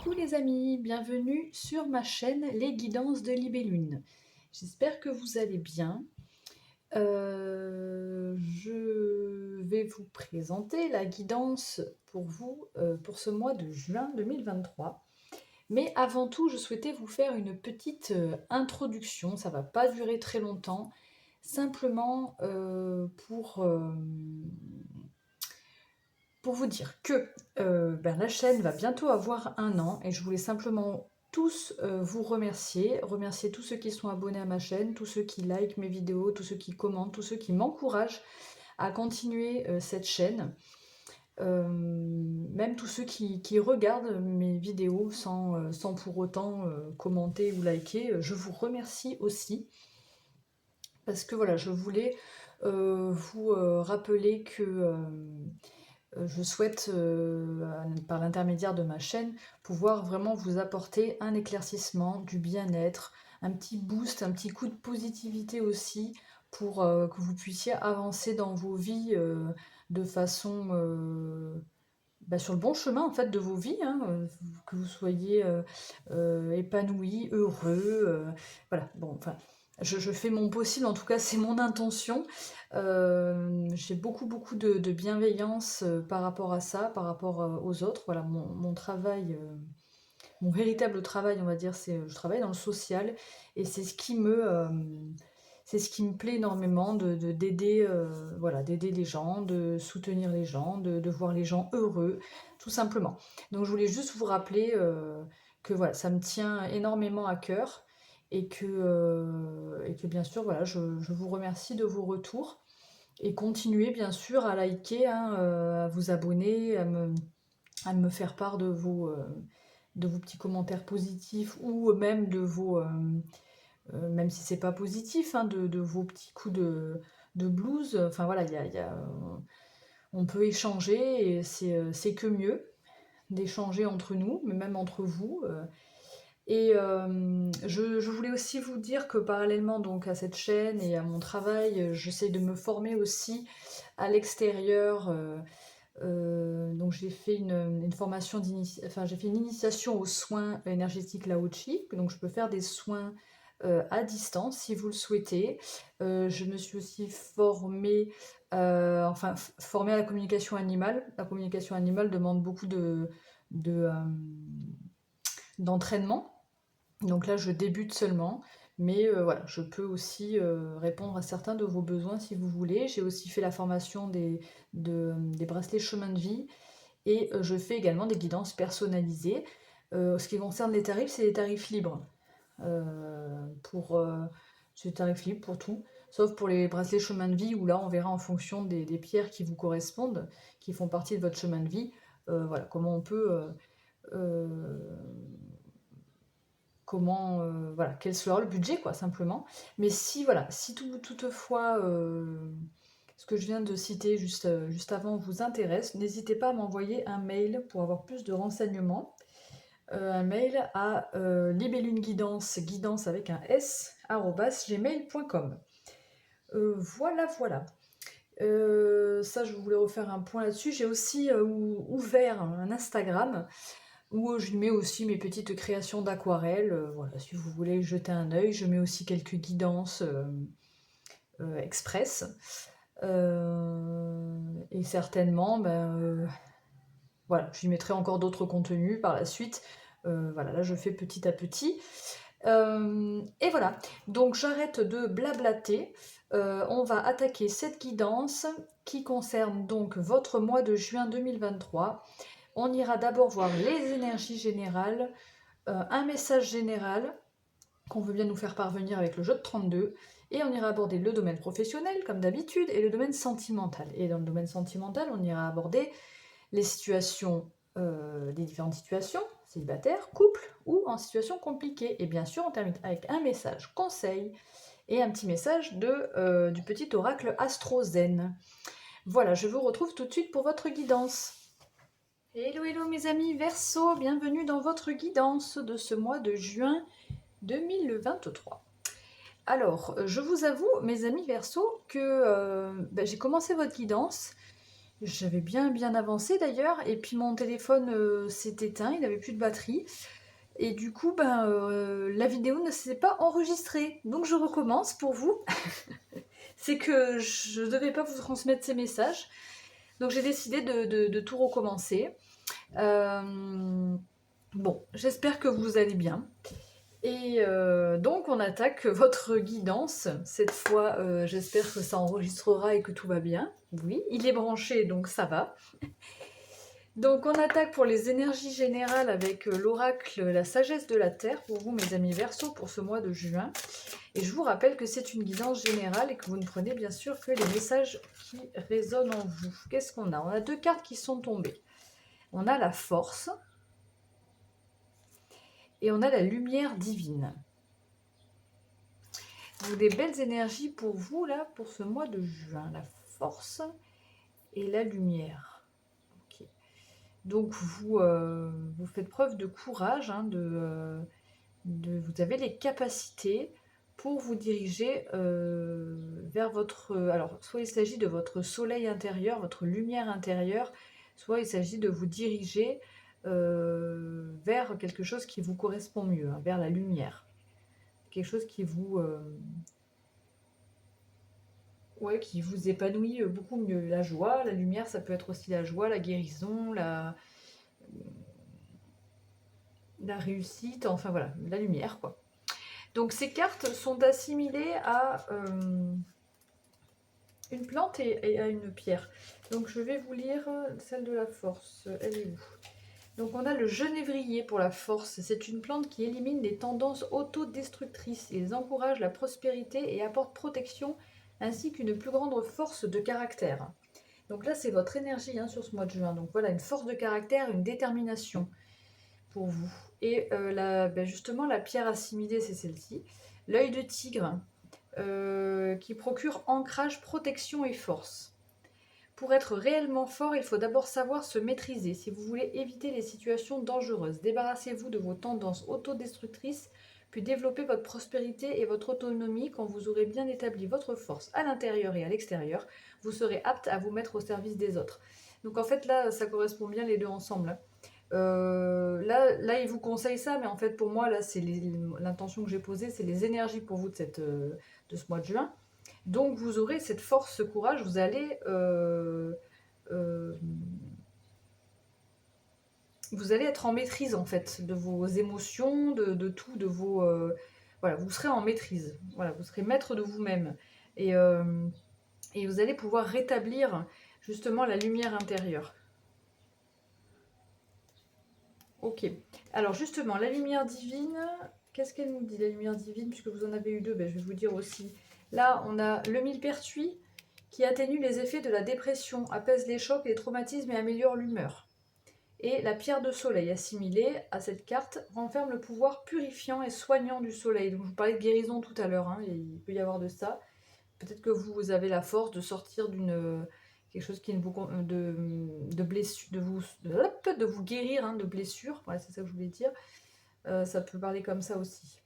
Coucou les amis, bienvenue sur ma chaîne Les Guidances de Libellune. J'espère que vous allez bien. Je vais vous présenter la guidance pour vous pour ce mois de juin 2023. Mais avant tout, je souhaitais vous faire une petite introduction, ça va pas durer très longtemps, simplement pour vous dire que la chaîne va bientôt avoir 1 an et je voulais simplement tous vous remercier tous ceux qui sont abonnés à ma chaîne, tous ceux qui likent mes vidéos, tous ceux qui commentent, tous ceux qui m'encouragent à continuer cette chaîne, même tous ceux qui regardent mes vidéos sans pour autant commenter ou liker, je vous remercie aussi parce que voilà, je voulais vous rappeler que je souhaite, par l'intermédiaire de ma chaîne, pouvoir vraiment vous apporter un éclaircissement, du bien-être, un petit boost, un petit coup de positivité aussi, pour que vous puissiez avancer dans vos vies de façon sur le bon chemin en fait de vos vies, hein, que vous soyez épanoui, heureux, voilà. Bon, enfin, je fais mon possible, en tout cas c'est mon intention. J'ai beaucoup de bienveillance par rapport à ça, par rapport aux autres. Voilà, mon travail, mon véritable travail, on va dire, c'est je travaille dans le social et c'est ce qui me plaît énormément d'aider voilà, d'aider les gens, de soutenir les gens, de voir les gens heureux, tout simplement. Donc je voulais juste vous rappeler que voilà, ça me tient énormément à cœur et que bien sûr, voilà, je vous remercie de vos retours et continuez bien sûr à liker, hein, à vous abonner, à me faire part de vos petits commentaires positifs ou même de vos, même si c'est pas positif, hein, de vos petits coups de blues. Enfin voilà, on peut échanger et c'est que mieux d'échanger entre nous, mais même entre vous. Et je voulais aussi vous dire que parallèlement donc à cette chaîne et à mon travail, j'essaie de me former aussi à l'extérieur. Donc j'ai fait une formation enfin j'ai fait une initiation aux soins énergétiques Lao Chi, donc je peux faire des soins à distance si vous le souhaitez. Je me suis aussi formée, formée à la communication animale. La communication animale demande beaucoup de, d'entraînement. Donc là, je débute seulement, mais voilà, je peux aussi répondre à certains de vos besoins si vous voulez. J'ai aussi fait la formation des bracelets chemin de vie et je fais également des guidances personnalisées. Ce qui concerne les tarifs, c'est des tarifs libres. C'est des tarifs libres pour tout, sauf pour les bracelets chemin de vie où là, on verra en fonction des pierres qui vous correspondent, qui font partie de votre chemin de vie, voilà, comment on peut euh, voilà, quel sera le budget, quoi, simplement. Mais si, voilà, si toutefois ce que je viens de citer juste avant vous intéresse, n'hésitez pas à m'envoyer un mail pour avoir plus de renseignements. Un mail à libelluneguidance, guidance avec un s, @gmail.com. Voilà, voilà. Ça, je voulais refaire un point là-dessus. J'ai aussi ouvert un Instagram où je mets aussi mes petites créations d'aquarelle. Voilà, si vous voulez jeter un œil, je mets aussi quelques guidances express. Et certainement, voilà, j'y mettrai encore d'autres contenus par la suite. Voilà, là je fais petit à petit. Et voilà, donc j'arrête de blablater. On va attaquer cette guidance qui concerne donc votre mois de juin 2023. On ira d'abord voir les énergies générales, un message général qu'on veut bien nous faire parvenir avec le jeu de 32, et on ira aborder le domaine professionnel comme d'habitude et le domaine sentimental. Et dans le domaine sentimental, on ira aborder les situations, les différentes situations, célibataire, couple ou en situation compliquée. Et bien sûr, on termine avec un message conseil et un petit message du petit oracle Astro Zen. Voilà, je vous retrouve tout de suite pour votre guidance. Hello, hello mes amis Verseau, bienvenue dans votre guidance de ce mois de juin 2023. Alors, je vous avoue, mes amis Verseau, que j'ai commencé votre guidance J'avais bien avancé d'ailleurs, et puis mon téléphone s'est éteint, il n'avait plus de batterie. Et du coup, la vidéo ne s'est pas enregistrée. Donc je recommence pour vous. C'est que je ne devais pas vous transmettre ces messages. Donc j'ai décidé de tout recommencer. Bon, j'espère que vous allez bien. Et donc on attaque votre guidance. Cette fois, j'espère que ça enregistrera et que tout va bien. Oui, il est branché, donc ça va. Donc on attaque pour les énergies générales avec l'oracle La Sagesse de la Terre pour vous, mes amis Verseaux, pour ce mois de juin. Et je vous rappelle que c'est une guidance générale et que vous ne prenez bien sûr que les messages qui résonnent en vous. Qu'est-ce qu'on a? On a 2 cartes qui sont tombées. On a la force et on a la lumière divine. Donc des belles énergies pour vous là, pour ce mois de juin. La force et la lumière. Okay. Donc vous faites preuve de courage, hein, vous avez les capacités pour vous diriger vers votre... alors, soit il s'agit de votre soleil intérieur, votre lumière intérieure, soit il s'agit de vous diriger vers quelque chose qui vous correspond mieux, hein, vers la lumière. Quelque chose qui vous... ouais, qui vous épanouit beaucoup mieux. La joie, la lumière, ça peut être aussi la joie, la guérison, la réussite, enfin voilà, la lumière, quoi. Donc ces cartes sont assimilées à une plante et à une pierre. Donc je vais vous lire celle de la force. Elle est où? Donc on a le genévrier pour la force. C'est une plante qui élimine les tendances autodestructrices. Il encourage la prospérité et apporte protection ainsi qu'une plus grande force de caractère. Donc là c'est votre énergie, hein, sur ce mois de juin. Donc voilà, une force de caractère, une détermination pour vous. Et justement la pierre assimilée, c'est celle-ci. L'œil de tigre. Qui procure ancrage, protection et force. Pour être réellement fort, il faut d'abord savoir se maîtriser. Si vous voulez éviter les situations dangereuses, débarrassez-vous de vos tendances autodestructrices, puis développez votre prospérité et votre autonomie. Quand vous aurez bien établi votre force à l'intérieur et à l'extérieur, vous serez apte à vous mettre au service des autres. Donc en fait là, ça correspond bien les deux ensemble. Là, il vous conseille ça, mais en fait pour moi, là, c'est l'intention que j'ai posée, c'est les énergies pour vous de ce mois de juin. Donc vous aurez cette force, ce courage, vous allez être en maîtrise en fait de vos émotions, de tout, de vos... voilà, vous serez en maîtrise, voilà, vous serez maître de vous-même. Et vous allez pouvoir rétablir justement la lumière intérieure. Ok. Alors justement, la lumière divine, qu'est-ce qu'elle nous dit, la lumière divine, puisque vous en avez eu deux, je vais vous dire aussi. Là, on a le millepertuis qui atténue les effets de la dépression, apaise les chocs et les traumatismes et améliore l'humeur. Et la pierre de soleil, assimilée à cette carte, renferme le pouvoir purifiant et soignant du soleil. Donc, je vous parlais de guérison tout à l'heure, hein, il peut y avoir de ça. Peut-être que vous avez la force de sortir d'une... quelque chose qui ne vous de blessure, de vous guérir, hein, de blessures, voilà, c'est ça que je voulais dire. Ça peut parler comme ça aussi.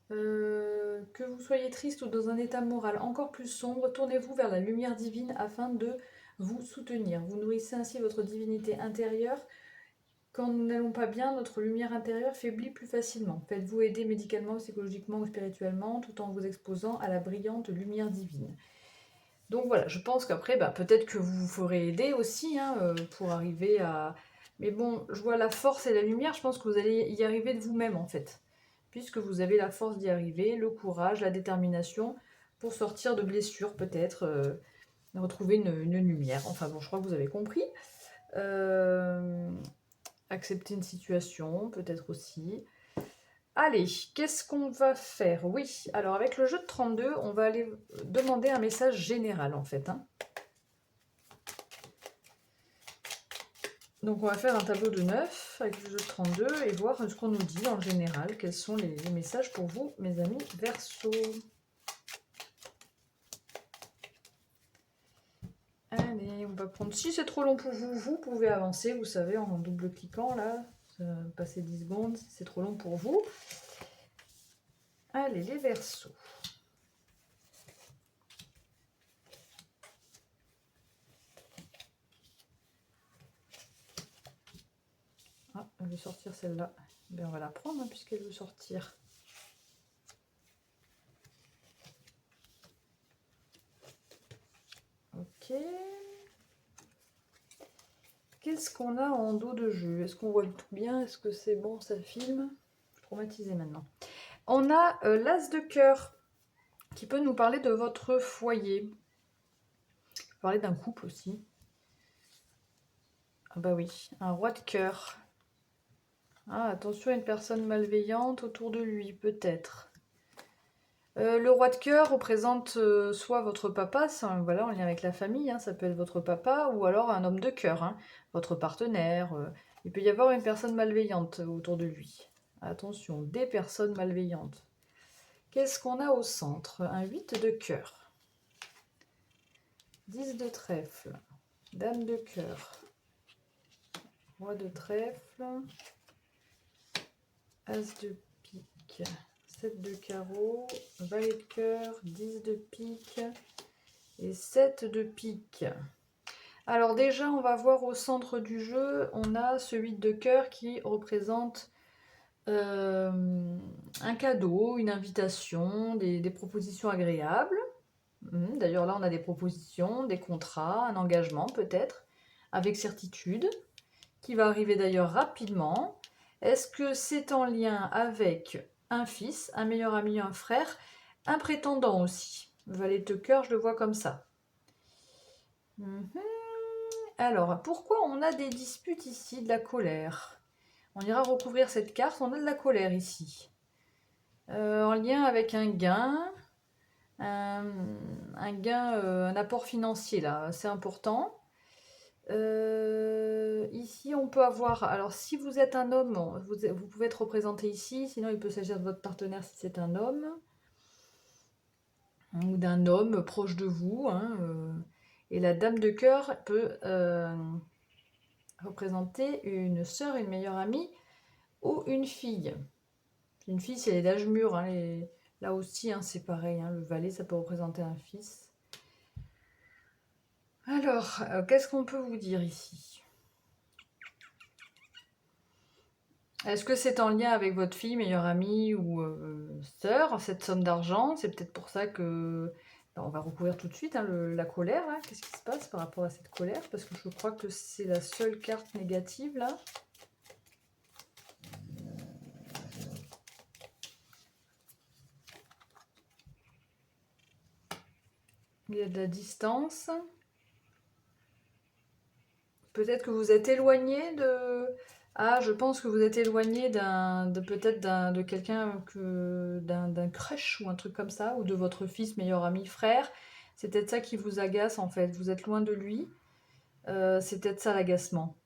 Que vous soyez triste ou dans un état moral encore plus sombre, tournez-vous vers la lumière divine afin de vous soutenir. Vous nourrissez ainsi votre divinité intérieure. Quand nous n'allons pas bien, notre lumière intérieure faiblit plus facilement. Faites-vous aider médicalement, psychologiquement ou spirituellement, tout en vous exposant à la brillante lumière divine. Donc voilà, je pense qu'après, peut-être que vous vous ferez aider aussi, hein, pour arriver à... Mais bon, je vois la force et la lumière, je pense que vous allez y arriver de vous-même en fait. Puisque vous avez la force d'y arriver, le courage, la détermination, pour sortir de blessures peut-être, retrouver une lumière. Enfin bon, je crois que vous avez compris. Accepter une situation, peut-être aussi. Allez, qu'est-ce qu'on va faire? Oui, alors avec le jeu de 32, on va aller demander un message général en fait, hein. Donc on va faire un tableau de 9 avec le jeu de 32 et voir ce qu'on nous dit en général. Quels sont les messages pour vous, mes amis Verseau? Allez, on va prendre... Si c'est trop long pour vous, vous pouvez avancer, vous savez, en double-cliquant là. Passer 10 secondes si c'est trop long pour vous. Allez, les Verseaux. Ah, elle veut sortir celle-là. Ben, on va la prendre hein, puisqu'elle veut sortir. Ok. Qu'est-ce qu'on a en dos de jeu? Est-ce qu'on voit tout bien? Est-ce que c'est bon, ça filme? Je suis traumatisée maintenant. On a l'as de cœur qui peut nous parler de votre foyer. Parler d'un couple aussi. Ah bah oui, un roi de cœur. Ah, attention à une personne malveillante autour de lui, peut-être. Le roi de cœur représente soit votre papa, voilà, en lien avec la famille, hein, ça peut être votre papa, ou alors un homme de cœur, hein, votre partenaire. Il peut y avoir une personne malveillante autour de lui. Attention, des personnes malveillantes. Qu'est-ce qu'on a au centre? Un 8 de cœur. 10 de trèfle. Dame de cœur. Roi de trèfle. As de pique. 7 de carreau. Valet de cœur. 10 de pique. Et 7 de pique. Alors déjà, on va voir au centre du jeu, on a ce 8 de cœur qui représente un cadeau, une invitation, des propositions agréables. D'ailleurs là, on a des propositions, des contrats, un engagement peut-être, avec certitude, qui va arriver d'ailleurs rapidement. Est-ce que c'est en lien avec un fils, un meilleur ami, un frère, un prétendant aussi? Valet de cœur, je le vois comme ça. Alors, pourquoi on a des disputes ici, de la colère? On ira recouvrir cette carte, on a de la colère ici. En lien avec un gain, un apport financier là, assez important. Ici, on peut avoir... Alors, si vous êtes un homme, vous pouvez être représenté ici. Sinon, il peut s'agir de votre partenaire si c'est un homme. Ou d'un homme proche de vous. Hein, et la dame de cœur peut représenter une sœur, une meilleure amie ou une fille. Une fille, c'est les d'âge mûr. Hein, là aussi, hein, c'est pareil. Hein, le valet, ça peut représenter un fils. Alors, qu'est-ce qu'on peut vous dire ici? Est-ce que c'est en lien avec votre fille, meilleure amie ou sœur, cette somme d'argent? C'est peut-être pour ça que... On va recouvrir tout de suite hein, la colère. Qu'est-ce qui se passe par rapport à cette colère? Parce que je crois que c'est la seule carte négative là. Il y a de la distance. Peut-être que vous êtes éloigné de... Ah, je pense que vous êtes éloigné de quelqu'un, d'un crush ou un truc comme ça, ou de votre fils, meilleur ami, frère. C'est peut-être ça qui vous agace en fait. Vous êtes loin de lui. C'est peut-être ça l'agacement.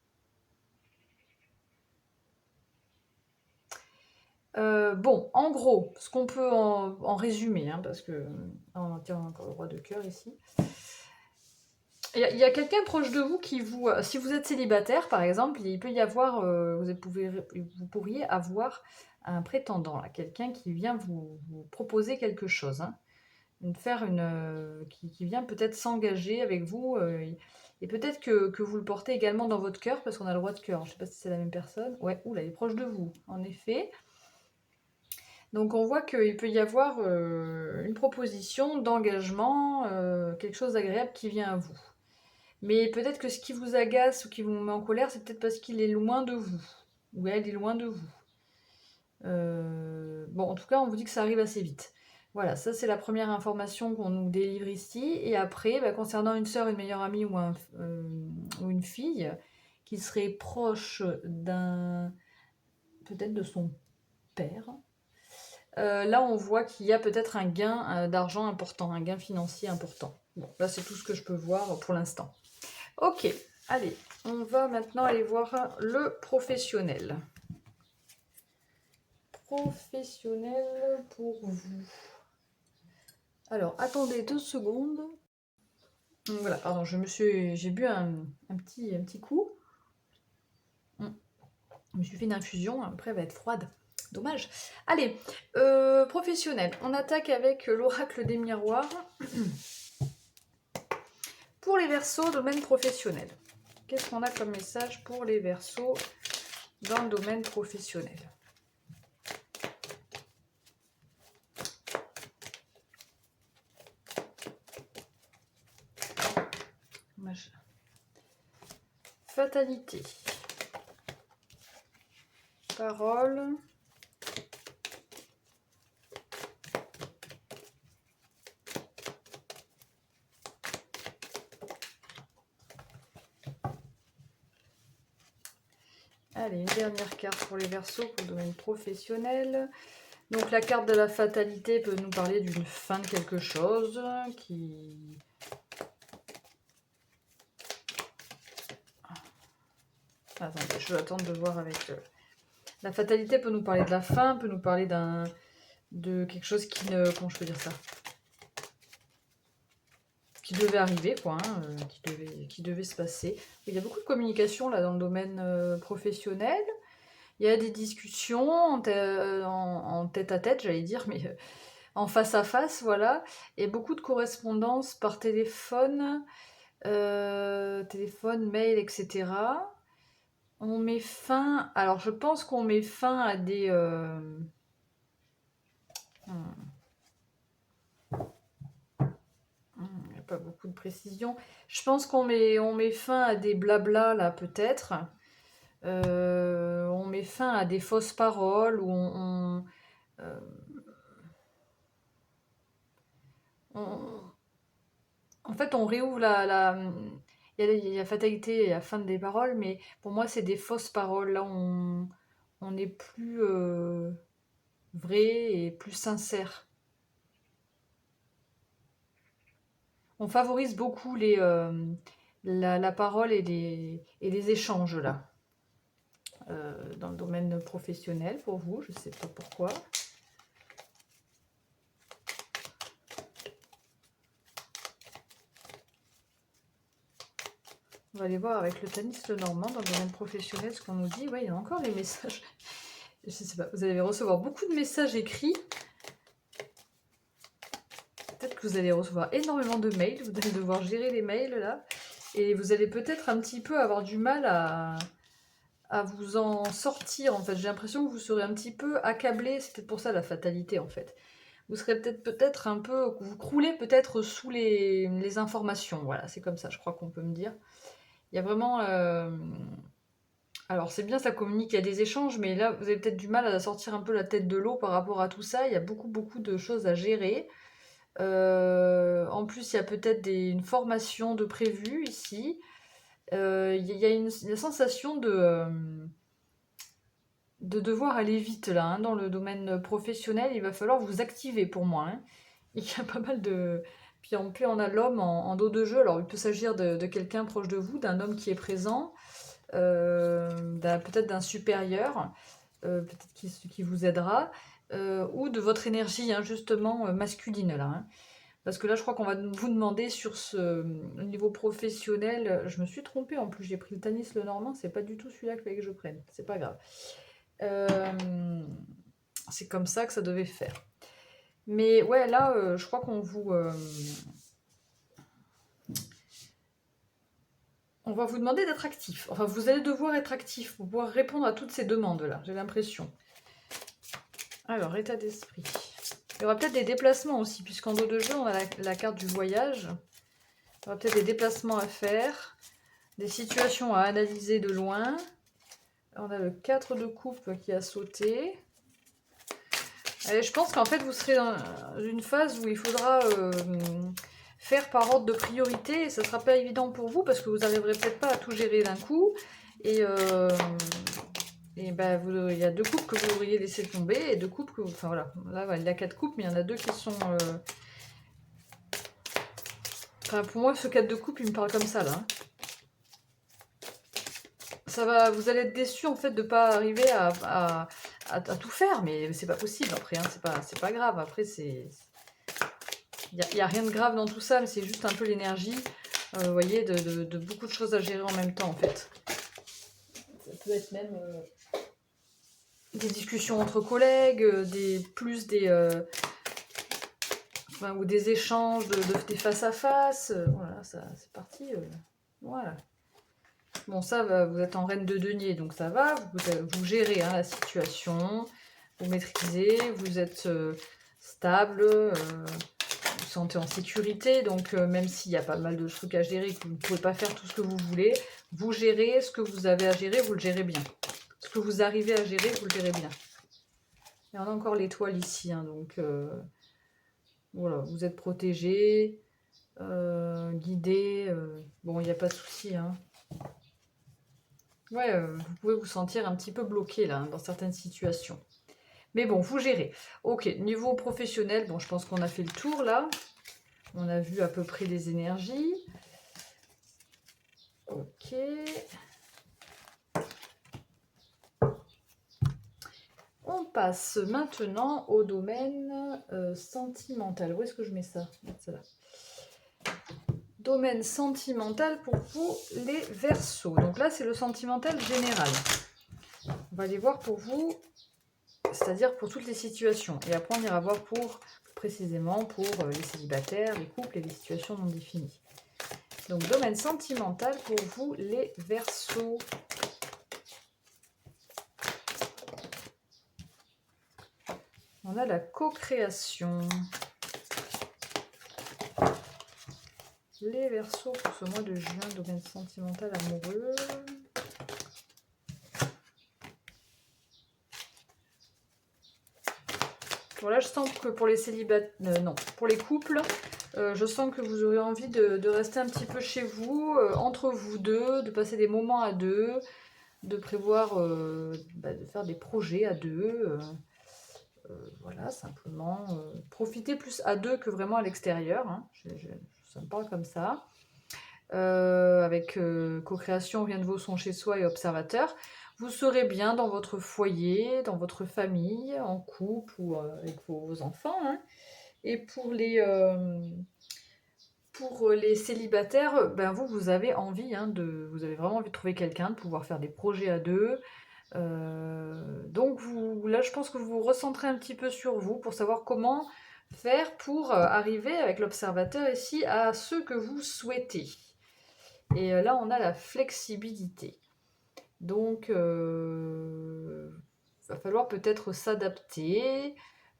Bon, en gros, ce qu'on peut en résumer, hein, parce que on tient encore le roi de cœur ici. Il y a quelqu'un proche de vous qui vous... si vous êtes célibataire, par exemple, il peut y avoir... vous pourriez avoir un prétendant, là, quelqu'un qui vient vous proposer quelque chose. Hein, qui vient peut-être s'engager avec vous. Et peut-être que vous le portez également dans votre cœur, parce qu'on a le roi de cœur. Je ne sais pas si c'est la même personne. Ouais, oula, il est proche de vous, en effet. Donc on voit qu'il peut y avoir une proposition d'engagement, quelque chose d'agréable qui vient à vous. Mais peut-être que ce qui vous agace ou qui vous met en colère, c'est peut-être parce qu'il est loin de vous. Ou elle est loin de vous. Bon, en tout cas, on vous dit que ça arrive assez vite. Voilà, ça c'est la première information qu'on nous délivre ici. Et après, concernant une sœur, une meilleure amie ou une fille qui serait proche peut-être de son père, là on voit qu'il y a peut-être un gain d'argent important, un gain financier important. Bon, là c'est tout ce que je peux voir pour l'instant. Ok, allez, on va maintenant aller voir le professionnel. Professionnel pour vous. Alors, attendez 2 secondes. Voilà, pardon, j'ai bu un petit coup. Je me suis fait une infusion, après elle va être froide. Dommage. Allez, professionnel. On attaque avec l'oracle des miroirs. Pour les Verseaux, domaine professionnel. Qu'est-ce qu'on a comme message pour les Verseaux dans le domaine professionnel. Fatalité. Parole. Allez, une dernière carte pour les Verseaux, pour le domaine professionnel. Donc la carte de la fatalité peut nous parler d'une fin de quelque chose qui... Attendez, je vais attendre de voir avec... La fatalité peut nous parler de la fin, peut nous parler de quelque chose qui ne... Comment je peux dire ça? Qui devait arriver, quoi, hein, qui devait se passer. Il y a beaucoup de communication là dans le domaine professionnel. Il y a des discussions en tête à tête, j'allais dire, mais en face à face, voilà. Et beaucoup de correspondances par téléphone, mail, etc. On met fin... Alors, je pense qu'on met fin à des... Il n'y a pas beaucoup de précision. Je pense qu'on met fin à des blabla, là, peut-être. On met fin à des fausses paroles, ou en fait, on réouvre il y a fatalité et la fin des paroles, mais pour moi, c'est des fausses paroles. Là, on est plus vrai et plus sincère. On favorise beaucoup la parole et les échanges, là. Dans le domaine professionnel, pour vous, je ne sais pas pourquoi. On va aller voir avec le Tanis Lenormand dans le domaine professionnel ce qu'on nous dit. Ouais, il y a encore des messages. Je sais pas, vous allez recevoir beaucoup de messages écrits. Peut-être que vous allez recevoir énormément de mails. Vous allez devoir gérer les mails là. Et vous allez peut-être un petit peu avoir du mal à vous en sortir. En fait, j'ai l'impression que vous serez un petit peu accablé. C'est peut-être pour ça la fatalité en fait. Vous serez peut-être un peu... Vous croulez peut-être sous les informations. Voilà, c'est comme ça, je crois qu'on peut me dire. Il y a vraiment... Alors c'est bien, ça communique, il y a des échanges, mais là, vous avez peut-être du mal à sortir un peu la tête de l'eau par rapport à tout ça. Il y a beaucoup de choses à gérer. En plus, il y a peut-être une formation de prévu ici. Il y a une sensation de devoir aller vite là, hein, dans le domaine professionnel. Il va falloir vous activer pour moi, hein. Il y a pas mal de... Puis on a l'homme en dos de jeu. Alors il peut s'agir de quelqu'un proche de vous, d'un homme qui est présent, peut-être d'un supérieur, peut-être qui vous aidera, ou de votre énergie, hein, justement, masculine là, hein. Parce que là, je crois qu'on va vous demander sur ce niveau professionnel. Je me suis trompée en plus, j'ai pris le Tanis Lenormand, c'est pas du tout celui-là qu'il fallait que je prenne, c'est pas grave. C'est comme ça que ça devait faire. Mais ouais, là, je crois qu'on vous... on va vous demander d'être actif. Enfin, vous allez devoir être actif pour pouvoir répondre à toutes ces demandes-là, j'ai l'impression. Alors, état d'esprit. Il y aura peut-être des déplacements aussi, puisqu'en dos de jeu, on a la carte du voyage. Il y aura peut-être des déplacements à faire, des situations à analyser de loin. On a le 4 de coupe qui a sauté. Et je pense qu'en fait, vous serez dans une phase où il faudra faire par ordre de priorité. Et ça ne sera pas évident pour vous, parce que vous n'arriverez peut-être pas à tout gérer d'un coup. Et ben, il y a 2 coupes que vous devriez laisser tomber, et 2 coupes que... Enfin voilà, là il y a 4 coupes, mais il y en a 2 qui sont... Enfin, pour moi, ce 4 de coupe, il me parle comme ça, là. Ça va, vous allez être déçus, en fait, de ne pas arriver à tout faire, mais c'est pas possible, après, hein, c'est pas grave. Après, il n'y a rien de grave dans tout ça, mais c'est juste un peu l'énergie, vous voyez, de beaucoup de choses à gérer en même temps, en fait. Ça peut être même... des discussions entre collègues, ou des échanges, des face à face. Voilà, ça c'est parti. Voilà. Bon, ça va, vous êtes en reine de denier, donc ça va. Vous gérez hein, la situation, vous maîtrisez, vous êtes stable, vous sentez en sécurité. Donc, même s'il y a pas mal de trucs à gérer, que vous ne pouvez pas faire tout ce que vous voulez, vous gérez ce que vous avez à gérer, vous le gérez bien. Ce que vous arrivez à gérer, vous le gérez bien. Il y en a encore l'étoile ici, hein, donc voilà, vous êtes protégé, guidé. Bon, il n'y a pas de souci, hein. Ouais, vous pouvez vous sentir un petit peu bloqué là, hein, dans certaines situations. Mais bon, vous gérez. Ok, niveau professionnel, bon, je pense qu'on a fait le tour là. On a vu à peu près les énergies. Ok. On passe maintenant au domaine sentimental. Où est-ce que je mets ça? Ça là. Domaine sentimental pour vous, les Verseaux. Donc là, c'est le sentimental général. On va aller voir pour vous, c'est-à-dire pour toutes les situations. Et après, on ira voir pour précisément pour les célibataires, les couples et les situations non définies. Donc, domaine sentimental pour vous, les Verseaux. On a la co-création. Les Verseaux pour ce mois de juin, domaine sentimental amoureux. Voilà, je sens que pour les célibataires, non, pour les couples, je sens que vous aurez envie de rester un petit peu chez vous, entre vous deux, de passer des moments à deux, de prévoir, de faire des projets à deux. Voilà, simplement, profiter plus à deux que vraiment à l'extérieur. Hein. Ça me parle comme ça. Avec co-création, rien de vaut son chez soi et observateur. Vous serez bien dans votre foyer, dans votre famille, en couple ou avec vos enfants. Hein. Et pour les célibataires, ben vous avez envie, hein, vous avez vraiment envie de trouver quelqu'un, de pouvoir faire des projets à deux. Donc là, je pense que vous vous recentrez un petit peu sur vous pour savoir comment faire pour arriver avec l'observateur ici à ce que vous souhaitez. Et là, on a la flexibilité. Donc, va falloir peut-être s'adapter,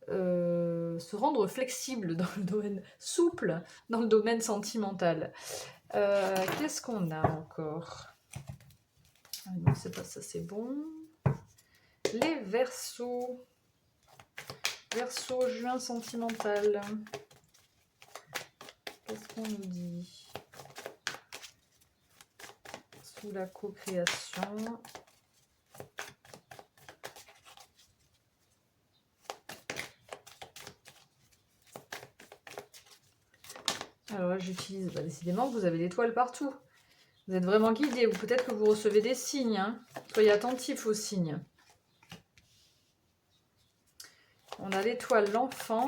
se rendre flexible dans le domaine souple, dans le domaine sentimental. Qu'est-ce qu'on a encore? Ah non, c'est pas ça, c'est bon. Les Verseaux. Verseau, juin sentimental. Qu'est-ce qu'on nous dit? Sous la co-création. Alors là, j'utilise, décidément, vous avez l'étoile partout. Vous êtes vraiment guidé, ou peut-être que vous recevez des signes. Hein. Soyez attentifs aux signes. On a l'étoile, l'enfant.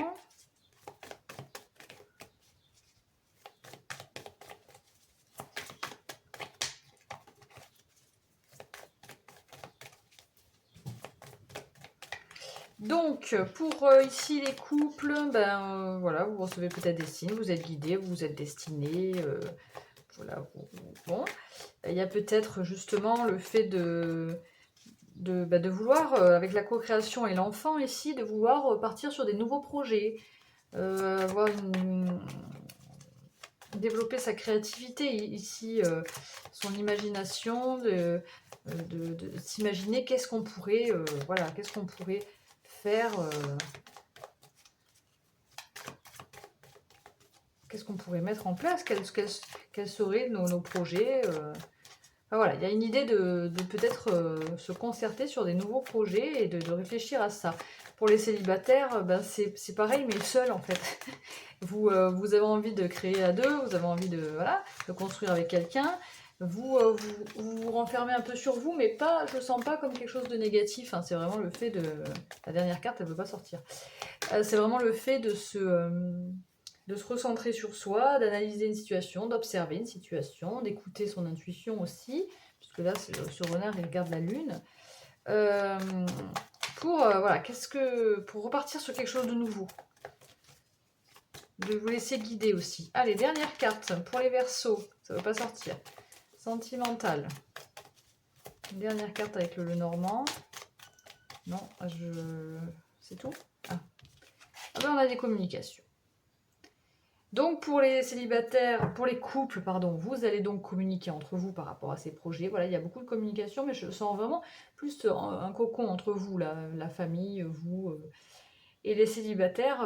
Donc, pour ici les couples, voilà, vous recevez peut-être des signes, vous êtes guidé, vous êtes destiné. Voilà, bon. Il y a peut-être justement le fait de vouloir, avec la co-création et l'enfant ici, de vouloir partir sur des nouveaux projets, développer sa créativité ici, son imagination, de s'imaginer qu'est-ce qu'on pourrait, qu'est-ce qu'on pourrait faire, qu'est-ce qu'on pourrait mettre en place, quels seraient nos projets. Voilà, il y a une idée de peut-être se concerter sur des nouveaux projets et de réfléchir à ça. Pour les célibataires, c'est pareil, mais seul en fait. Vous avez envie de créer à deux, vous avez envie de construire avec quelqu'un. Vous vous renfermez un peu sur vous, mais pas, je sens pas comme quelque chose de négatif. Hein, c'est vraiment le fait de... La dernière carte, elle ne veut pas sortir. C'est vraiment le fait de se recentrer sur soi, d'analyser une situation, d'observer une situation, d'écouter son intuition aussi, puisque là, ce renard, il regarde la lune. Pour repartir sur quelque chose de nouveau. De vous laisser guider aussi. Allez, dernière carte pour les Verseaux. Ça ne veut pas sortir. Sentimental. Une dernière carte avec le Normand. Non, c'est tout. Ah. Ah ben, on a des communications. Donc pour les célibataires, pour les couples, pardon, vous allez donc communiquer entre vous par rapport à ces projets. Voilà, il y a beaucoup de communication, mais je sens vraiment plus un cocon entre vous, la famille, vous. Et les célibataires,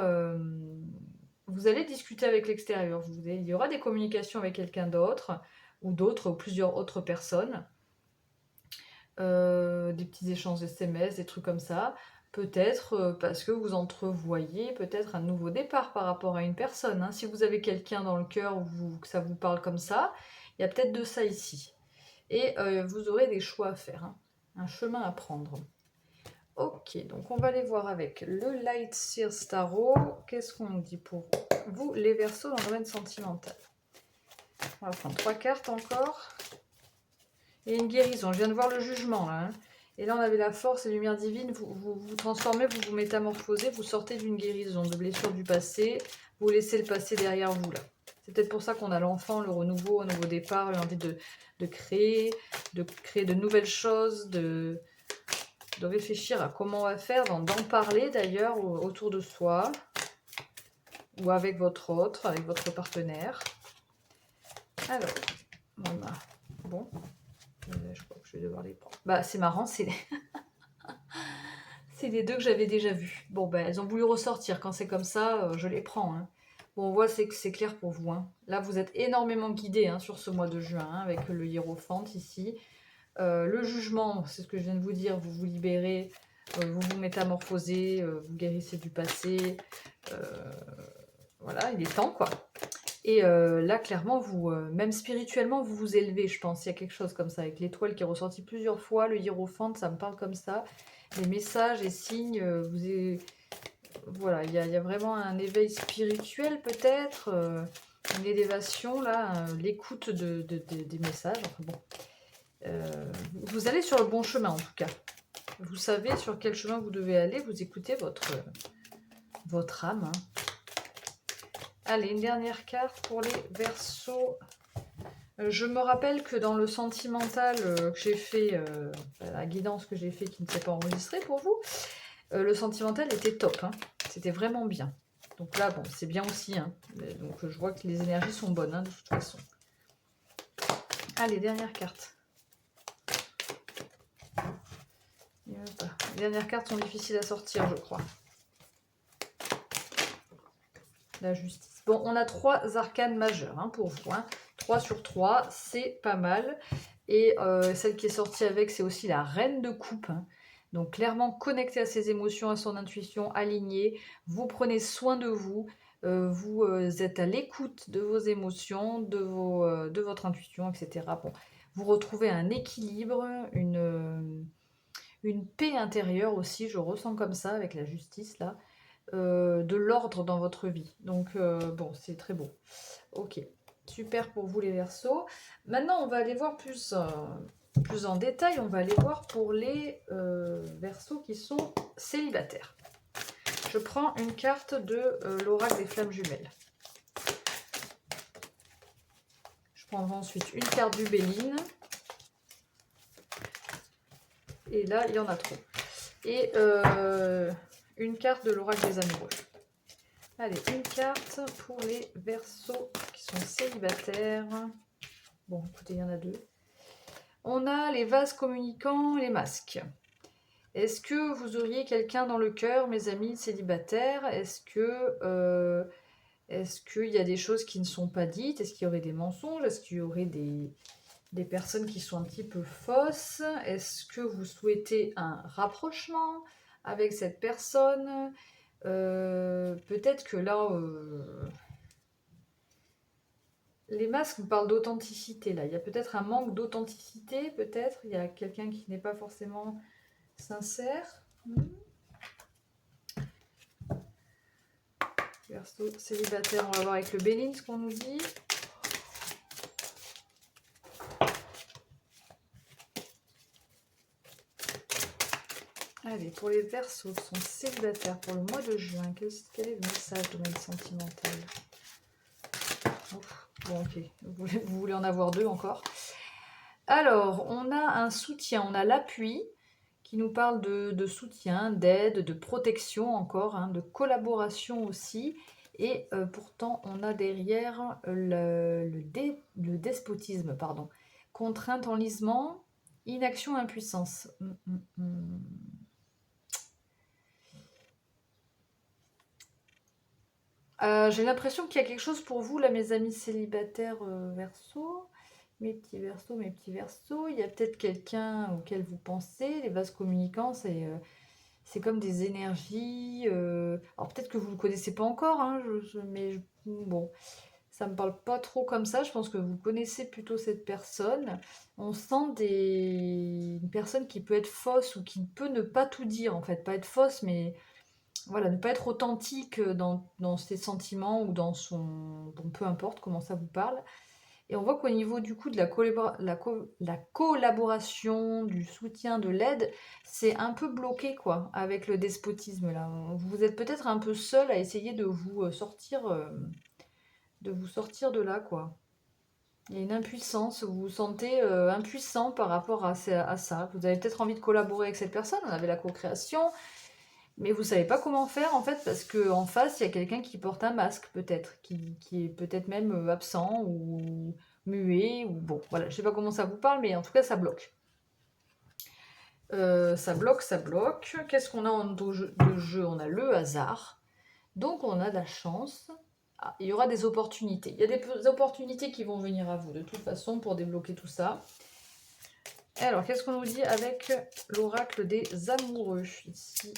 vous allez discuter avec l'extérieur. Il y aura des communications avec quelqu'un d'autre, ou d'autres, ou plusieurs autres personnes. Des petits échanges SMS, des trucs comme ça. Peut-être parce que vous entrevoyez peut-être un nouveau départ par rapport à une personne. Hein. Si vous avez quelqu'un dans le cœur que ça vous parle comme ça, il y a peut-être de ça ici. Et vous aurez des choix à faire, hein. Un chemin à prendre. Ok, donc on va aller voir avec le Light Sears Tarot. Qu'est-ce qu'on dit pour vous, les Verseaux, dans le domaine sentimental? On va prendre 3 cartes encore. Et une guérison. Je viens de voir le jugement là. Hein. Et là, on avait la force et lumière divine. Vous transformez, vous vous métamorphosez, vous sortez d'une guérison, de blessures du passé. Vous laissez le passé derrière vous là. C'est peut-être pour ça qu'on a l'enfant, le renouveau, un nouveau départ, l'envie de créer de nouvelles choses, de réfléchir à comment on va faire, d'en parler d'ailleurs autour de soi ou avec votre autre, avec votre partenaire. Alors, bon. Je crois que je vais devoir les prendre. Bah, c'est marrant, c'est les deux que j'avais déjà vus. Bon, bah, elles ont voulu ressortir. Quand c'est comme ça, je les prends. Hein. Bon, on voit que c'est clair pour vous. Hein. Là, vous êtes énormément guidés hein, sur ce mois de juin, hein, avec le hiérophante ici. Le jugement, c'est ce que je viens de vous dire. Vous vous libérez, vous vous métamorphosez, vous guérissez du passé. Voilà, il est temps, quoi. Et là, clairement, vous, même spirituellement, vous vous élevez, je pense. Il y a quelque chose comme ça, avec l'étoile qui est ressortie plusieurs fois, le hiérophante, ça me parle comme ça. Les messages et signes, voilà, il y a vraiment un éveil spirituel peut-être, une élévation, là, l'écoute des messages. Enfin bon, vous allez sur le bon chemin, en tout cas. Vous savez sur quel chemin vous devez aller, vous écoutez votre âme, hein. Allez, une dernière carte pour les Verseaux. Je me rappelle que dans le sentimental que j'ai fait, la guidance que j'ai fait qui ne s'est pas enregistrée pour vous, le sentimental était top. Hein. C'était vraiment bien. Donc là, bon, c'est bien aussi. Hein. Donc je vois que les énergies sont bonnes, hein, de toute façon. Allez, dernière carte. Les dernières cartes sont difficiles à sortir, je crois. La justice. Bon, on a 3 arcanes majeures hein, pour vous. Hein. 3 sur 3, c'est pas mal. Et celle qui est sortie avec, c'est aussi la reine de coupe. Hein. Donc clairement connectée à ses émotions, à son intuition, alignée. Vous prenez soin de vous. Vous êtes à l'écoute de vos émotions, de votre intuition, etc. Bon, vous retrouvez un équilibre, une paix intérieure aussi, je ressens comme ça avec la justice là. De l'ordre dans votre vie. Donc, bon, c'est très beau. Ok, super pour vous les Verseaux. Maintenant, on va aller voir plus en détail. On va aller voir pour les Verseaux qui sont célibataires. Je prends une carte de l'oracle des flammes jumelles. Je prendrai ensuite une carte du Béline. Et là, il y en a trop. Et une carte de l'oracle des amoureux. Allez, une carte pour les Verseaux qui sont célibataires. Bon, écoutez, il y en a 2. On a les vases communicants, les masques. Est-ce que vous auriez quelqu'un dans le cœur, mes amis célibataires? Est-ce qu'il y a des choses qui ne sont pas dites? Est-ce qu'il y aurait des mensonges? Est-ce qu'il y aurait des personnes qui sont un petit peu fausses? Est-ce que vous souhaitez un rapprochement avec cette personne? Peut-être que là, les masques me parlent d'authenticité. Là, il y a peut-être un manque d'authenticité. Peut-être il y a quelqu'un qui n'est pas forcément sincère. Verseau célibataire, on va voir avec le Béline ce qu'on nous dit. Allez, pour les Verseaux qui sont célibataires pour le mois de juin, quel est le message domaine sentimental? Ouf, bon, ok. Vous voulez en avoir 2 encore. Alors, on a un soutien, on a l'appui qui nous parle de soutien, d'aide, de protection encore, hein, de collaboration aussi. Et pourtant, on a derrière le despotisme, pardon. Contrainte, enlisement, inaction, impuissance. J'ai l'impression qu'il y a quelque chose pour vous, là, mes amis célibataires Verseau. Mes petits versos, mes petits versos. Il y a peut-être quelqu'un auquel vous pensez. Les vases communicants, c'est comme des énergies. Alors peut-être que vous ne le connaissez pas encore, hein, mais bon, ça me parle pas trop comme ça. Je pense que vous connaissez plutôt cette personne. On sent une personne qui peut être fausse ou qui peut ne pas tout dire, en fait. Pas être fausse, mais voilà, ne pas être authentique dans ses sentiments ou dans son... Bon, peu importe comment ça vous parle. Et on voit qu'au niveau du coup de la collaboration, du soutien, de l'aide, c'est un peu bloqué quoi, avec le despotisme là. Vous êtes peut-être un peu seul à essayer de vous sortir de là quoi. Il y a une impuissance, vous vous sentez impuissant par rapport à ça. Vous avez peut-être envie de collaborer avec cette personne, on avait la co-création, mais vous savez pas comment faire en fait parce qu'en face il y a quelqu'un qui porte un masque peut-être, qui est peut-être même absent ou muet ou bon voilà, je sais pas comment ça vous parle mais en tout cas ça bloque. Ça bloque, ça bloque. Qu'est-ce qu'on a en de jeu? On a le hasard, donc on a de la chance. Ah, il y aura des opportunités. Il y a des opportunités qui vont venir à vous de toute façon pour débloquer tout ça. Alors qu'est-ce qu'on nous dit avec l'oracle des amoureux ici?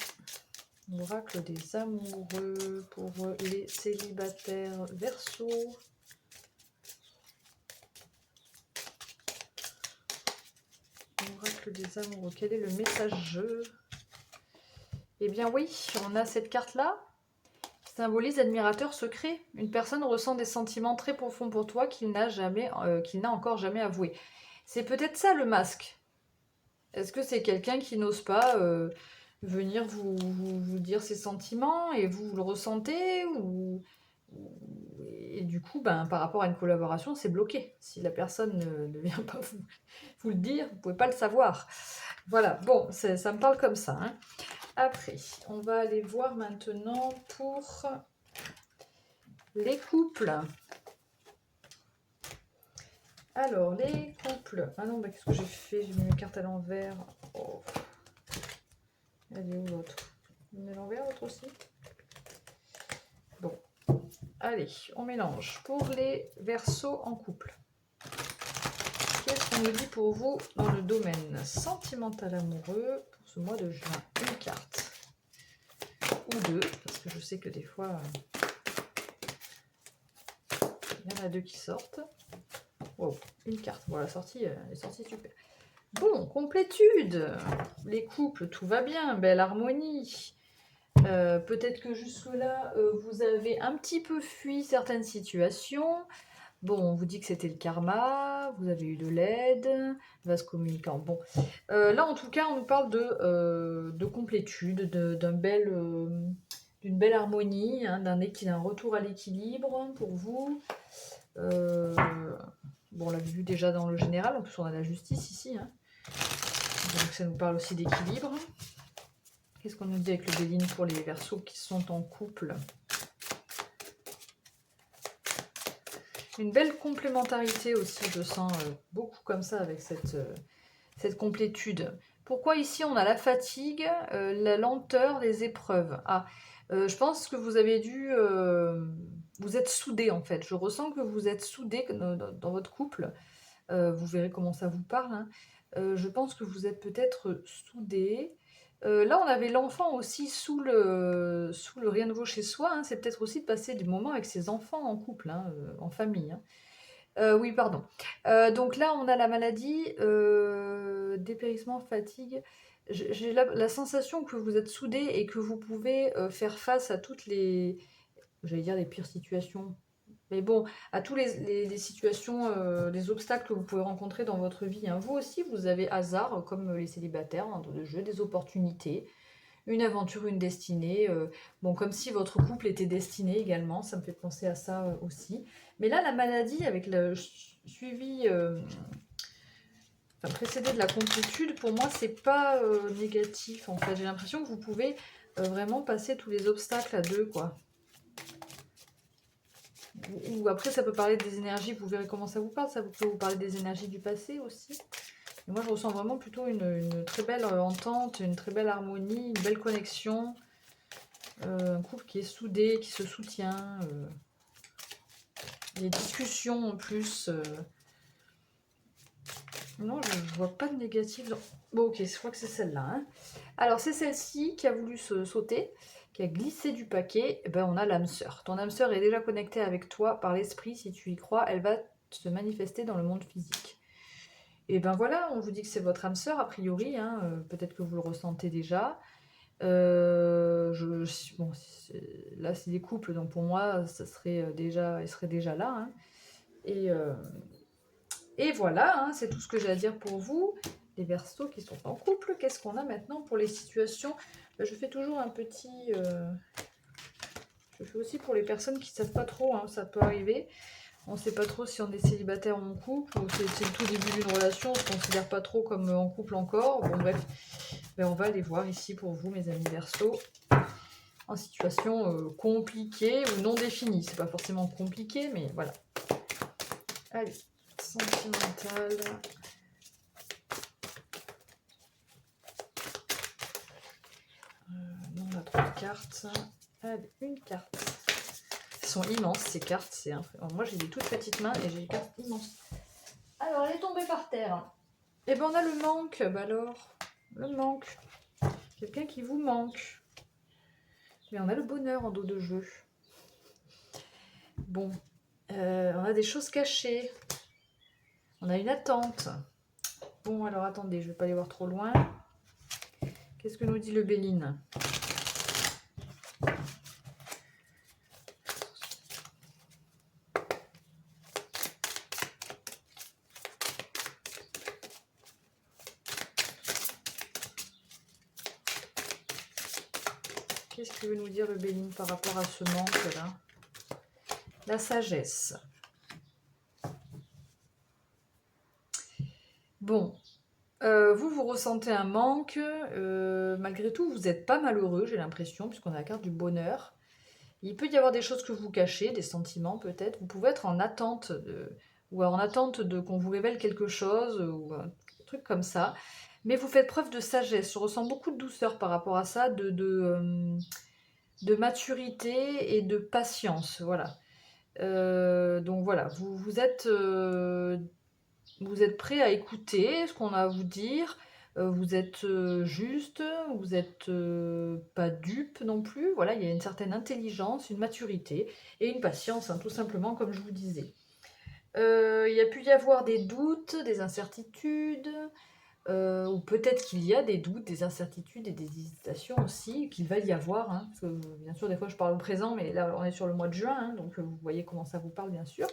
L'oracle des amoureux pour les célibataires Verseau. L'oracle des amoureux, quel est le message? Eh bien oui, on a cette carte-là qui symbolise admirateur secret. Une personne ressent des sentiments très profonds pour toi qu'il n'a encore jamais avoué. C'est peut-être ça le masque. Est-ce que c'est quelqu'un qui n'ose pas venir vous dire ses sentiments et vous le ressentez et du coup, ben, par rapport à une collaboration, c'est bloqué. Si la personne ne vient pas vous le dire, vous ne pouvez pas le savoir. Voilà, bon, ça me parle comme ça. Hein. Après, on va aller voir maintenant pour les couples. Alors, les couples. Ah non, bah, qu'est-ce que j'ai fait? J'ai mis mes cartes à l'envers. Oh. Elle est où l'autre? On met l'envers l'autre aussi. Bon, allez, on mélange. Pour les Verseaux en couple, qu'est-ce qu'on nous dit pour vous dans le domaine sentimental amoureux pour ce mois de juin? Une carte ou deux, parce que je sais que des fois, il y en a deux qui sortent. Wow, une carte. Bon, la sortie, elle est sortie super. Bon, complétude. Les couples, tout va bien, belle harmonie. Peut-être que jusque-là, vous avez un petit peu fui certaines situations. Bon, on vous dit que c'était le karma, vous avez eu de l'aide, vase communicant. Bon, là en tout cas, on nous parle de complétude, d'une belle harmonie, hein, d'un retour à l'équilibre pour vous. Bon, on l'avait vu déjà dans le général, en plus on a la justice ici. Hein. Donc ça nous parle aussi d'équilibre. Qu'est-ce qu'on nous dit avec le Béline pour les Verseaux qui sont en couple? Une belle complémentarité aussi, je sens beaucoup comme ça avec cette complétude. Pourquoi ici on a la fatigue, la lenteur, les épreuves? Ah, je pense que vous avez dû... vous êtes soudés en fait. Je ressens que vous êtes soudés dans votre couple. Vous verrez comment ça vous parle. Hein. Je pense que vous êtes peut-être soudés. Là, on avait l'enfant aussi sous le rien de nouveau chez soi. Hein. C'est peut-être aussi de passer du moment avec ses enfants en couple, hein, en famille. Hein. Oui, pardon. Donc là, on a la maladie, dépérissement, fatigue. J'ai la sensation que vous êtes soudés et que vous pouvez faire face à toutes j'allais dire les pires situations. Mais bon, à toutes les situations, les obstacles que vous pouvez rencontrer dans votre vie. Hein. Vous aussi, vous avez hasard, comme les célibataires, hein, dans le jeu, des opportunités, une aventure, une destinée. Bon, comme si votre couple était destiné également, ça me fait penser à ça aussi. Mais là, la maladie, avec le suivi enfin, précédé de la complétude, pour moi, c'est pas négatif. En fait, j'ai l'impression que vous pouvez vraiment passer tous les obstacles à deux, quoi. Ou après, ça peut parler des énergies, vous verrez comment ça vous parle. Ça peut vous parler des énergies du passé aussi. Et moi, je ressens vraiment plutôt une très belle entente, une très belle harmonie, une belle connexion. Un couple qui est soudé, qui se soutient. Des discussions en plus. Non, je ne vois pas de négatif. Bon, ok, je crois que c'est celle-là. Hein. Alors, c'est celle-ci qui a voulu se sauter, qui a glissé du paquet. Eh ben, on a l'âme sœur. Ton âme sœur est déjà connectée avec toi par l'esprit. Si tu y crois, elle va se manifester dans le monde physique. Et ben voilà, on vous dit que c'est votre âme sœur, a priori. Hein, peut-être que vous le ressentez déjà. Bon, là, c'est des couples, donc pour moi, ça serait déjà, elle serait déjà là. Hein. Et voilà, hein, c'est tout ce que j'ai à dire pour vous. Les Verseaux qui sont en couple, qu'est-ce qu'on a maintenant pour les situations? Je fais toujours un petit... Je fais aussi pour les personnes qui ne savent pas trop, hein, ça peut arriver. On ne sait pas trop si on est célibataire ou en couple, ou c'est le tout début d'une relation, on ne se considère pas trop comme en couple encore. Bon bref, ben, on va aller voir ici pour vous, mes amis Verseaux, en situation compliquée ou non définie. C'est pas forcément compliqué, mais voilà. Allez, sentimental. Non, on a 3 cartes. Allez, une carte. Elles sont immenses ces cartes. Moi j'ai des toutes petites mains et j'ai des cartes immenses. Alors elle est tombée par terre. Et ben on a le manque. Bah alors, le manque. Quelqu'un qui vous manque. Mais on a le bonheur en dos de jeu. Bon, on a des choses cachées. On a une attente. Bon alors attendez, je vais pas aller voir trop loin. Qu'est-ce que nous dit le Béline? Qu'est-ce que veut nous dire le Béline par rapport à ce manque-là? La sagesse. Bon, vous ressentez un manque. Malgré tout, vous n'êtes pas malheureux, j'ai l'impression, puisqu'on a la carte du bonheur. Il peut y avoir des choses que vous cachez, des sentiments peut-être. Vous pouvez être en attente ou en attente de qu'on vous révèle quelque chose ou un truc comme ça. Mais vous faites preuve de sagesse. Je ressens beaucoup de douceur par rapport à ça, de maturité et de patience. Voilà. Donc voilà, vous êtes prêt à écouter ce qu'on a à vous dire. Vous êtes juste, vous n'êtes pas dupe non plus. Voilà, il y a une certaine intelligence, une maturité et une patience, hein, tout simplement, comme je vous disais. Il y a pu y avoir des doutes, des incertitudes, ou peut-être qu'il y a des doutes, des incertitudes et des hésitations aussi, qu'il va y avoir. Hein, parce que, bien sûr, des fois, je parle au présent, mais là, on est sur le mois de juin, hein, donc vous voyez comment ça vous parle, bien sûr.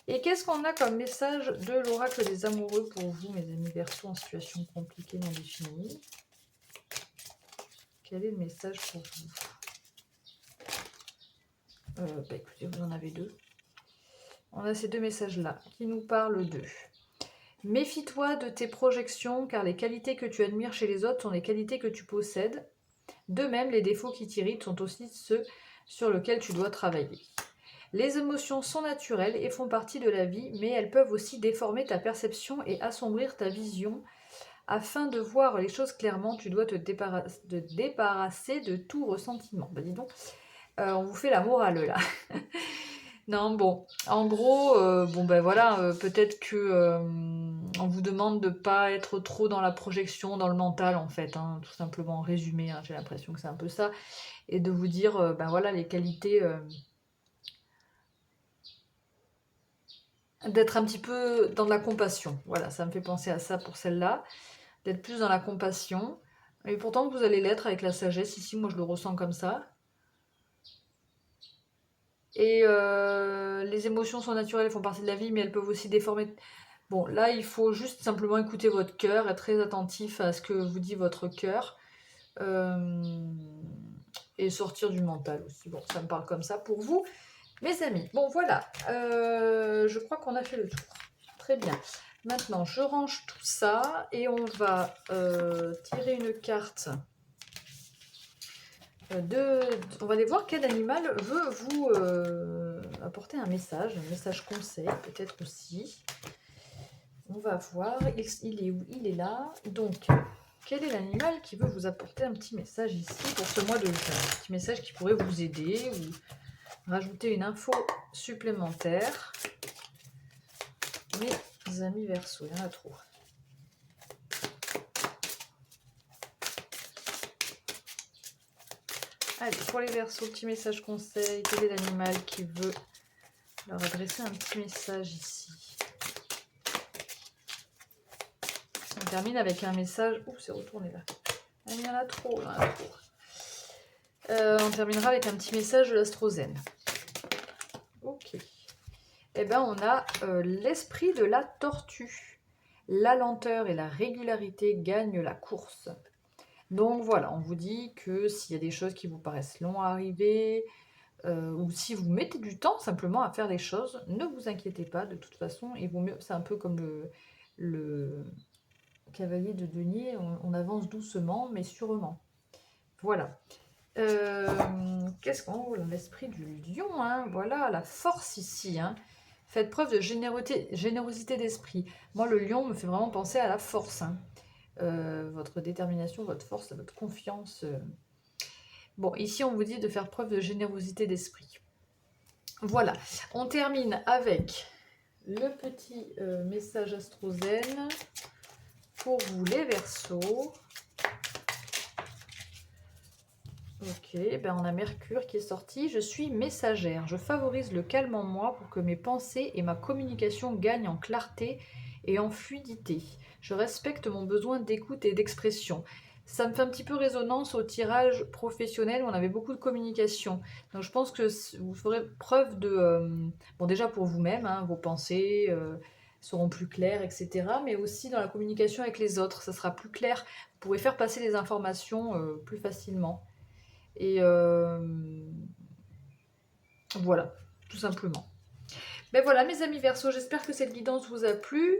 Et qu'est-ce qu'on a comme message de l'oracle des amoureux pour vous, mes amis Verseaux, en situation compliquée non définie? Quel est le message pour vous? Bah écoutez, vous en avez deux. On a ces deux messages-là qui nous parlent d'eux. Méfie-toi de tes projections, car les qualités que tu admires chez les autres sont les qualités que tu possèdes. De même, les défauts qui t'irritent sont aussi ceux sur lesquels tu dois travailler. Les émotions sont naturelles et font partie de la vie, mais elles peuvent aussi déformer ta perception et assombrir ta vision. Afin de voir les choses clairement, tu dois te débarrasser de tout ressentiment. Bah dis donc, on vous fait la morale là. Non, bon, en gros, bon ben voilà, peut-être que on vous demande de pas être trop dans la projection, dans le mental en fait, hein, tout simplement en résumé, hein, j'ai l'impression que c'est un peu ça, et de vous dire, ben voilà, les qualités, d'être un petit peu dans de la compassion. Voilà, ça me fait penser à ça pour celle-là, d'être plus dans la compassion, et pourtant vous allez l'être avec la sagesse, ici moi je le ressens comme ça. Et les émotions sont naturelles, elles font partie de la vie, mais elles peuvent aussi déformer. Bon, là, il faut juste simplement écouter votre cœur, être très attentif à ce que vous dit votre cœur. Et sortir du mental aussi. Bon, ça me parle comme ça pour vous, mes amis. Bon, voilà. Je crois qu'on a fait le tour. Très bien. Maintenant, je range tout ça et on va tirer une carte on va aller voir quel animal veut vous apporter un message conseil peut-être aussi. On va voir, il est où? Il est là. Donc, quel est l'animal qui veut vous apporter un petit message ici pour ce mois de juin? Un petit message qui pourrait vous aider ou rajouter une info supplémentaire. Mes amis Verseau, il y en a trop. Allez, pour les Verseaux, petit message conseil. Quel est l'animal qui veut leur adresser un petit message ici? On termine avec un message... Ouh, c'est retourné là. Ah, il y en a trop, il y en a trop. On terminera avec un petit message de l'Astrozène. Ok. Eh bien, on a l'esprit de la tortue. La lenteur et la régularité gagnent la course. Donc voilà, on vous dit que s'il y a des choses qui vous paraissent longues à arriver, ou si vous mettez du temps simplement à faire les choses, ne vous inquiétez pas, de toute façon, il vaut mieux, c'est un peu comme le cavalier de denier, on avance doucement mais sûrement. Voilà. Qu'est-ce qu'on a? L'esprit du lion, hein, voilà, la force ici. Hein. Faites preuve de générosité d'esprit. Moi, le lion me fait vraiment penser à la force. Hein. Votre détermination, votre force, votre confiance. Bon, ici, on vous dit de faire preuve de générosité d'esprit. Voilà, on termine avec le petit message astrozène pour vous les Verseaux. Ok, ben on a Mercure qui est sorti. Je suis messagère. Je favorise le calme en moi pour que mes pensées et ma communication gagnent en clarté et en fluidité. Je respecte mon besoin d'écoute et d'expression. Ça me fait un petit peu résonance au tirage professionnel où on avait beaucoup de communication. Donc je pense que vous ferez preuve de... bon déjà pour vous-même, hein, vos pensées seront plus claires, etc. Mais aussi dans la communication avec les autres, ça sera plus clair. Vous pourrez faire passer les informations plus facilement. Et voilà, tout simplement. Ben voilà mes amis Verseaux, j'espère que cette guidance vous a plu,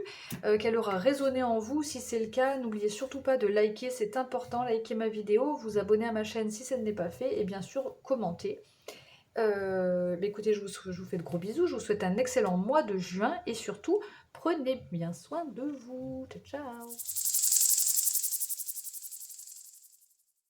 qu'elle aura résonné en vous. Si c'est le cas, n'oubliez surtout pas de liker, c'est important, liker ma vidéo, vous abonner à ma chaîne si ce n'est pas fait, et bien sûr commenter. Ben écoutez, je vous fais de gros bisous, je vous souhaite un excellent mois de juin, et surtout, prenez bien soin de vous. Ciao, ciao.